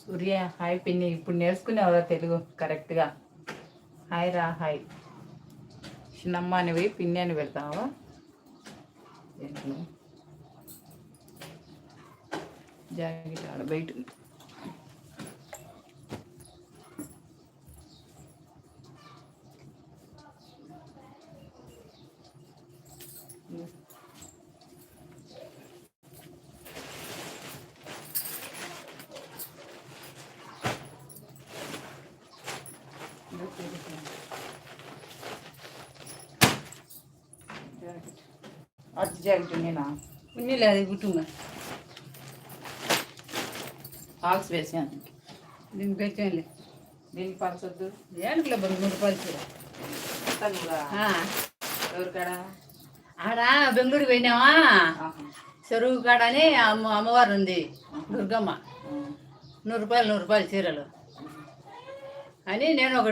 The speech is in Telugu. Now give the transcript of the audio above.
సూర్య హాయ్ పిన్ని. ఇప్పుడు నేర్చుకునేవరా తెలుగు కరెక్ట్గా? హాయ్ రా హాయ్. చిన్నమ్మ అని పిన్ని అని పెడతావా? జాకెట్ ఆడ బయట ఉంది. అటు జాకెట్ నేనా ఉన్నీళ్ళు అది కుటుంబ ఆక్స్ వేసాను. దీనికి పెట్టేయండి. దీనికి పరచొద్దు. ఏనుగులో 3 రూపాయలు చీర. ఎవరికాడ? ఆడ బెంగళూరు పోయినావా, చెరువు కాడని అమ్మవారు ఉంది దుర్గమ్మ. 100 రూపాయలు చీరలు అని నేను ఒకటి